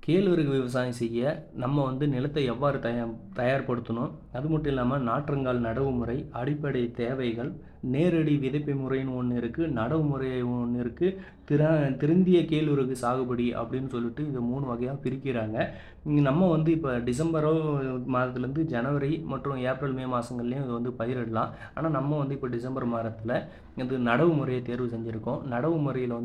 கேழ்வரகு விவசாயம் செய்ய நம்ம நிலத்தை எவ்வாறு தயார்படுத்தணும், அது மட்டும் இல்லாமல் நாற்றங்கால் நடவு முறை, அடிப்படை தேவைகள், நேரடி விதைப்பு முறைன்னு ஒன்று இருக்குது, நடவு முறை ஒன்று இருக்குது, திருந்திய கேழ்வரகு சாகுபடி அப்படின்னு சொல்லிட்டு இதை 3 வகையாக பிரிக்கிறாங்க. நம்ம இப்போ டிசம்பரோ மாதத்துலேருந்து ஜனவரி மற்றும் ஏப்ரல் மே மாதங்கள்லேயும் இது பயிரிடலாம். ஆனால் நம்ம இப்போ டிசம்பர் மாதத்தில் இது நடவு முறையை தேர்வு செஞ்சுருக்கோம். நடவு முறையில்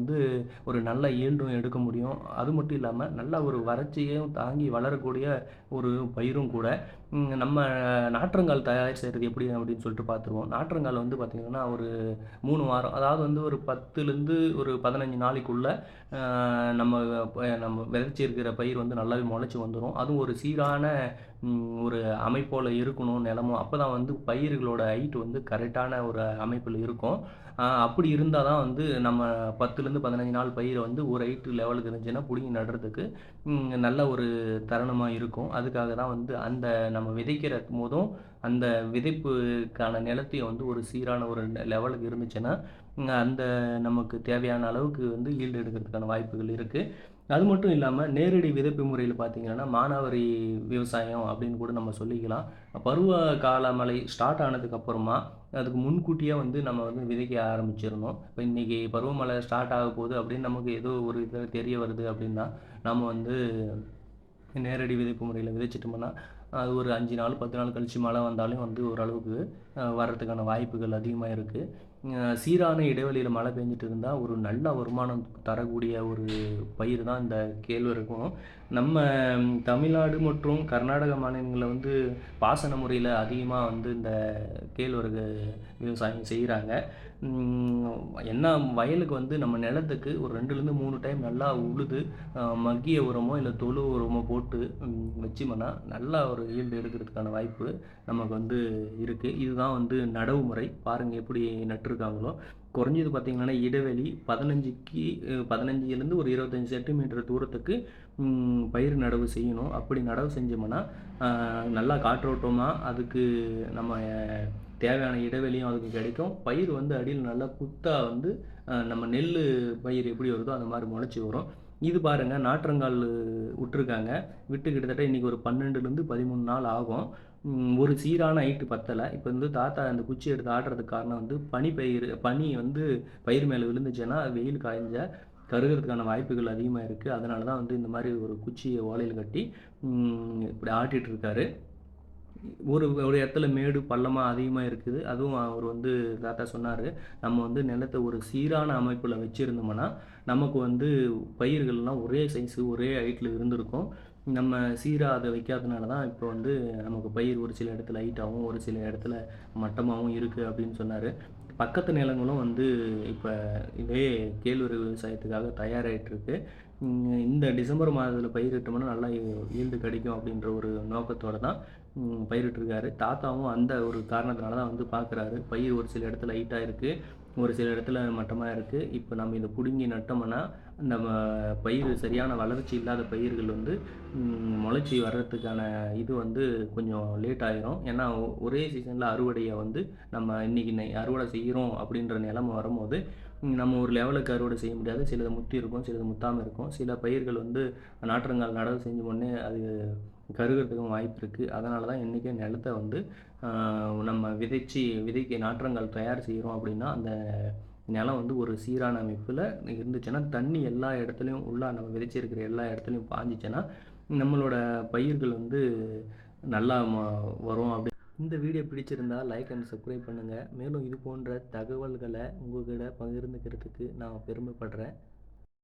ஒரு நல்ல ஈல்டும் எடுக்க முடியும். அது மட்டும் இல்லாமல் நல்ல ஒரு வறட்சியையும் தாங்கி வளரக்கூடிய ஒரு பயிரும் கூட. நம்ம நாற்றங்கால் தயார் செய்கிறது எப்படி அப்படின்னு சொல்லிட்டு பார்த்துருவோம். நாற்றங்கால் பார்த்திங்கன்னா ஒரு 3 வாரம், அதாவது ஒரு 10லேருந்து ஒரு 15 நாளைக்குள்ளே நம்ம நம்ம விதைச்சிருக்கிற பயிர் நல்லாவே முளைச்சி வந்துடும். அதுவும் ஒரு சீரான ஒரு அமைப்போல் இருக்கணும் நிலமும். அப்போ தான் பயிர்களோட ஹைட் கரெக்டான ஒரு அமைப்பில் இருக்கும். அப்படி இருந்தால் தான் நம்ம 10லேருந்து 15 நாள் பயிரை ஒரு ஹைட் லெவலுக்கு இருந்துச்சுன்னா பிடுங்கி நடுறதுக்கு நல்ல ஒரு தருணமாக இருக்கும். அதுக்காக தான் அந்த நம்ம விதைக்கிற போதும் அந்த விதைப்புக்கான நிலத்தையும் ஒரு சீரான ஒரு லெவலுக்கு இருந்துச்சுன்னா அந்த நமக்கு தேவையான அளவுக்கு ஈல்டு எடுக்கிறதுக்கான வாய்ப்புகள் இருக்குது. அது மட்டும் இல்லாமல் நேரடி விதைப்பு முறையில் பார்த்திங்கன்னா மானாவாரி விவசாயம் அப்படின்னு கூட நம்ம சொல்லிக்கலாம். பருவ கால மழை ஸ்டார்ட் ஆனதுக்கப்புறமா அதுக்கு முன்கூட்டியே நம்ம விதைக்க ஆரம்பிச்சிடணும். இப்போ இன்றைக்கி பருவமழை ஸ்டார்ட் ஆக போகுது அப்படின்னு நமக்கு ஏதோ ஒரு இது தெரிய வருது அப்படின்னா நம்ம நேரடி விதைப்பு முறையில் விதைச்சிட்டோம்னா அது ஒரு 5 நாள் 10 நாள் கழித்து மழை வந்தாலும் ஓரளவுக்கு வர்றதுக்கான வாய்ப்புகள் அதிகமாக இருக்குது. சீரான இடைவெளியில் மழை பெஞ்சிட்டு இருந்தால் ஒரு நல்ல வருமானம் தரக்கூடிய ஒரு பயிர் தான் இந்த கேழ்வரகும். நம்ம தமிழ்நாடு மற்றும் கர்நாடக மாநிலங்களில் பாசன முறையில் அதிகமாக இந்த கேழ்வரகு விவசாயம் செய்கிறாங்க. என்ன வயலுக்கு நம்ம நிலத்துக்கு ஒரு 2லேருந்து 3 டைம் நல்லா உழுது மக்கிய உரமோ இல்லை தொழு உரமோ போட்டு வச்சோம்னா நல்லா ஒரு ஈல்டு எடுக்கிறதுக்கான வாய்ப்பு நமக்கு இருக்குது. இதுதான் நடவு முறை. பாருங்கள் எப்படி நட்டுருக்காங்களோ. குறைஞ்சது பார்த்திங்கன்னா இடைவெளி 15லேருந்து ஒரு 25 சென்டிமீட்டர் தூரத்துக்கு பயிர் நடவு செய்யணும். அப்படி நடவு செஞ்சோம்னா நல்லா காற்றோட்டமாக அதுக்கு நம்ம தேவையான இடைவெளியும் அதுக்கு கிடைக்கும். பயிர் அடியில் நல்லா குத்தாக நம்ம நெல் பயிர் எப்படி வருதோ அந்த மாதிரி முளைச்சி வரும். இது பாருங்கள் நாற்றங்கால் விட்டுருக்காங்க. விட்டு கிட்டத்தட்ட இன்றைக்கி ஒரு 12லேருந்து 13 நாள் ஆகும். ஒரு சீரான ஹைட்டு பத்தலை. இப்போ தாத்தா அந்த குச்சி எடுத்து ஆடுறதுக்கு காரணம் பனி பயிர் மேலே விழுந்துச்சுன்னா வெயில் காய்ஞ்ச கருகிறதுக்கான வாய்ப்புகள் அதிகமாக இருக்குது. அதனால தான் இந்த மாதிரி ஒரு குச்சியை ஓலையில் கட்டி இப்படி ஆட்டிகிட்ருக்காரு. ஒரு இடத்துல மேடு பள்ளமாக அதிகமாக இருக்குது. அதுவும் அவர் தாத்தா சொன்னார், நம்ம நிலத்தை ஒரு சீரான அமைப்பில் வச்சுருந்தோம்னா நமக்கு பயிர்கள்லாம் ஒரே சைஸு ஒரே ஹைட்டில் இருந்திருக்கும். நம்ம சீராக அதை வைக்காதனால தான் இப்போ நமக்கு பயிர் ஒரு சில இடத்துல ஹைட்டாகவும் ஒரு சில இடத்துல மட்டமாகவும் இருக்குது அப்படின்னு சொன்னார். பக்கத்து நிலங்களும் இப்போ இதே கேழ்வரகு விவசாயத்துக்காக தயாராகிட்டுருக்கு. இந்த டிசம்பர் மாதத்தில் பயிரிட்டோம்னா நல்லா ஈல்டு கிடைக்கும் அப்படின்ற ஒரு நோக்கத்தோடு தான் பயிரிட்டிருக்காரு. தாத்தாவும் அந்த ஒரு காரணத்தினால தான் பார்க்குறாரு. பயிர் ஒரு சில இடத்துல ஹைட்டாக இருக்குது, ஒரு சில இடத்துல மட்டமாக இருக்குது. இப்போ நம்ம இதை பிடுங்கி நட்டோம்னா நம்ம பயிர் சரியான வளர்ச்சி இல்லாத பயிர்கள் முளைச்சி வர்றதுக்கான இது கொஞ்சம் லேட் ஆகிரும். ஏன்னா ஒரே சீசனில் அறுவடையை நம்ம இன்றைக்கி அறுவடை செய்கிறோம் அப்படின்ற நிலைமை வரும்போது நம்ம ஒரு லெவலுக்கு அறுவடை செய்ய முடியாது. சிலது முத்தி இருக்கும், சிலது முத்தாமல் இருக்கும். சில பயிர்கள் நாற்றங்கால் நடவு செஞ்ச உடனே அது கருகிறதுக்கும் வாய்ப்பு இருக்குது. அதனால தான் இன்றைக்கே நிலத்தை நம்ம விதைக்கு நாற்றங்கால் தயார் செய்கிறோம் அப்படின்னா அந்த நிலம் ஒரு சீரான அமைப்பில் இருந்துச்சுன்னா தண்ணி எல்லா இடத்துலையும் நம்ம விதைச்சிருக்கிற எல்லா இடத்துலையும் பாஞ்சிச்சுன்னா நம்மளோட பயிர்கள் நல்லா வரும். இந்த வீடியோ பிடிச்சிருந்தால் லைக் அண்ட் சப்ஸ்கிரைப் பண்ணுங்கள். மேலும் இது போன்ற தகவல்களை உங்கள்கிட்ட பகிர்ந்துக்கிறதுக்கு நான் பெருமைப்படுறேன்.